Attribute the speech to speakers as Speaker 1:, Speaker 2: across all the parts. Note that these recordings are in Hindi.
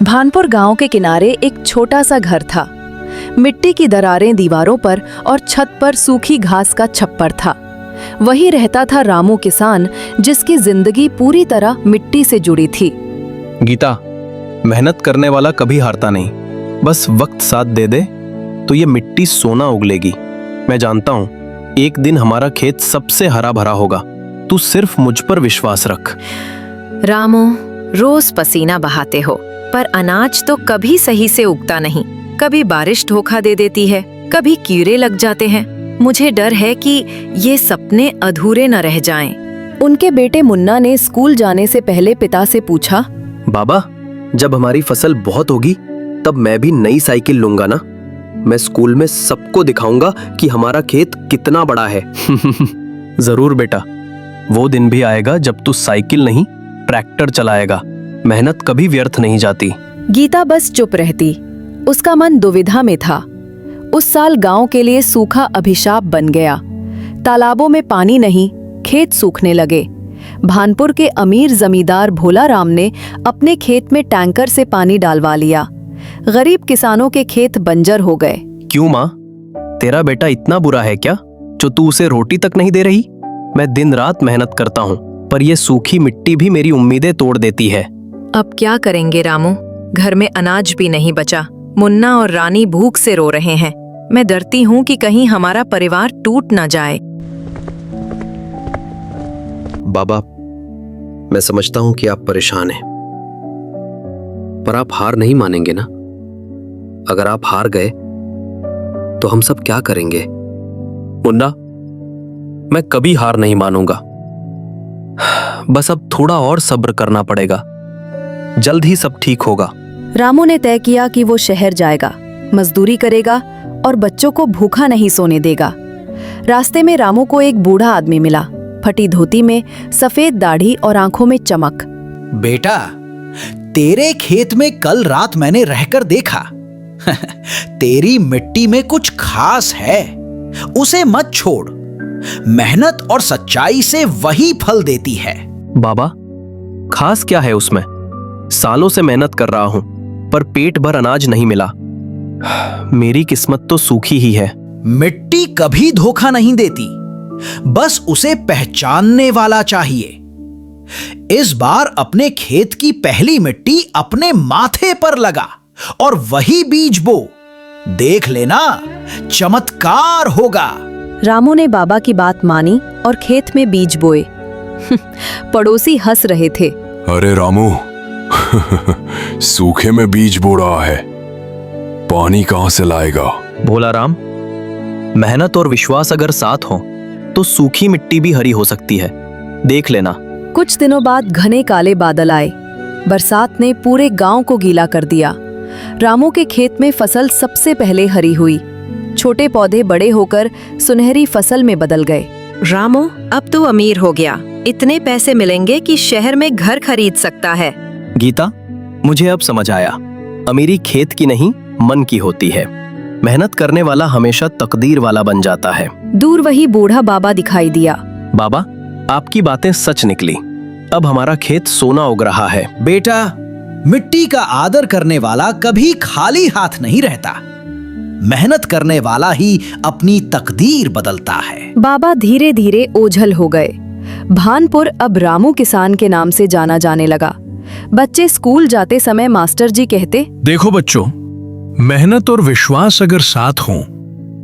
Speaker 1: भानपुर गांव के किनारे एक छोटा सा घर था। मिट्टी की दरारें दीवारों पर और छत पर सूखी घास का छप्पर था। वहीं रहता था रामू किसान, जिसकी जिंदगी पूरी तरह मिट्टी से जुड़ी थी।
Speaker 2: गीता, मेहनत करने वाला कभी हारता नहीं। बस वक्त साथ दे दे तो ये मिट्टी सोना उगलेगी। मैं जानता हूँ एक दिन हमारा खेत सबसे हरा भरा होगा। तू सिर्फ मुझ पर विश्वास रख।
Speaker 3: रामू, रोज पसीना बहाते हो, पर अनाज तो कभी सही से उगता नहीं। कभी बारिश धोखा दे देती है, कभी कीड़े लग जाते हैं। मुझे डर है कि ये सपने अधूरे न रह जाएं।
Speaker 1: उनके बेटे मुन्ना ने स्कूल जाने से पहले पिता से पूछा,
Speaker 2: बाबा, जब हमारी फसल बहुत होगी तब मैं भी नई साइकिल लूंगा ना। मैं स्कूल में सबको दिखाऊंगा कि हमारा खेत कितना बड़ा है। जरूर बेटा, वो दिन भी आएगा जब तू साइकिल नहीं ट्रैक्टर चलाएगा। मेहनत कभी व्यर्थ नहीं जाती।
Speaker 1: गीता बस चुप रहती। उसका मन दुविधा में था। उस साल गांव के लिए सूखा अभिशाप बन गया। तालाबों में पानी नहीं, खेत सूखने लगे। भानपुर के अमीर जमींदार भोला राम ने अपने खेत में टैंकर से पानी डालवा लिया। गरीब किसानों के खेत बंजर हो गए।
Speaker 2: क्यों माँ, तेरा बेटा इतना बुरा है क्या जो तू उसे रोटी तक नहीं दे रही? मैं दिन रात मेहनत करता हूँ, पर ये सूखी मिट्टी भी मेरी उम्मीदें तोड़ देती है।
Speaker 3: अब क्या करेंगे रामू? घर में अनाज भी नहीं बचा। मुन्ना और रानी भूख से रो रहे हैं। मैं डरती हूँ कि कहीं हमारा परिवार टूट न जाए।
Speaker 2: बाबा, मैं समझता हूं कि आप परेशान हैं, पर आप हार नहीं मानेंगे ना। अगर आप हार गए तो हम सब क्या करेंगे? मुन्ना, मैं कभी हार नहीं मानूंगा। बस अब थोड़ा और सब्र करना पड़ेगा। जल्द ही सब ठीक होगा।
Speaker 1: रामू ने तय किया कि वो शहर जाएगा, मजदूरी करेगा और बच्चों को भूखा नहीं सोने देगा। रास्ते में रामू को एक बूढ़ा आदमी मिला, फटी धोती में, सफेद दाढ़ी और आंखों में चमक।
Speaker 4: बेटा, तेरे खेत में कल रात मैंने रहकर देखा। तेरी मिट्टी में कुछ खास है, उसे मत छोड़। मेहनत और सच्चाई से वही फल देती है।
Speaker 2: बाबा, खास क्या है उसमें? सालों से मेहनत कर रहा हूं, पर पेट भर अनाज नहीं मिला। मेरी किस्मत तो सूखी ही है।
Speaker 4: मिट्टी कभी धोखा नहीं देती, बस उसे पहचानने वाला चाहिए। इस बार अपने खेत की पहली मिट्टी अपने माथे पर लगा और वही बीज बो। देख लेना, चमत्कार होगा।
Speaker 1: रामू ने बाबा की बात मानी और खेत में बीज बोए। पड़ोसी हंस रहे थे।
Speaker 5: अरे रामू, सूखे में बीज बो रहा है, पानी कहां से लाएगा?
Speaker 2: भोला राम, मेहनत और विश्वास अगर साथ हो तो सूखी मिट्टी भी हरी हो सकती है। देख लेना।
Speaker 1: कुछ दिनों बाद घने काले बादल आए। बरसात ने पूरे गांव को गीला कर दिया। रामू के खेत में फसल सबसे पहले हरी हुई। छोटे पौधे बड़े होकर सुनहरी फसल में बदल गए।
Speaker 3: रामू, अब तो अमीर हो गया। इतने पैसे मिलेंगे कि शहर में घर खरीद सकता है।
Speaker 2: गीता, मुझे अब समझ आया, अमीरी खेत की नहीं मन की होती है। मेहनत करने वाला हमेशा तकदीर वाला बन जाता है।
Speaker 1: दूर वही बूढ़ा बाबा दिखाई दिया।
Speaker 2: बाबा, आपकी बातें सच निकली। अब हमारा खेत सोना उग रहा है।
Speaker 4: बेटा, मिट्टी का आदर करने वाला कभी खाली हाथ नहीं रहता। मेहनत करने वाला ही अपनी तकदीर बदलता है।
Speaker 1: बाबा धीरे धीरे ओझल हो गए। भानपुर अब रामू किसान के नाम से जाना जाने लगा। बच्चे स्कूल जाते समय मास्टर जी कहते,
Speaker 6: देखो बच्चों, मेहनत और विश्वास अगर साथ हों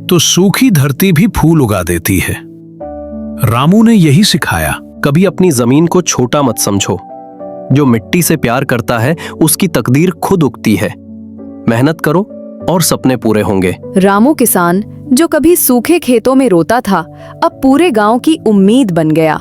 Speaker 6: तो सूखी धरती भी फूल उगा देती है। रामू ने यही सिखाया।
Speaker 2: कभी अपनी जमीन को छोटा मत समझो। जो मिट्टी से प्यार करता है उसकी तकदीर खुद उगती है। मेहनत करो और सपने पूरे होंगे।
Speaker 1: रामू किसान, जो कभी सूखे खेतों में रोता था, अब पूरे गांव की उम्मीद बन गया।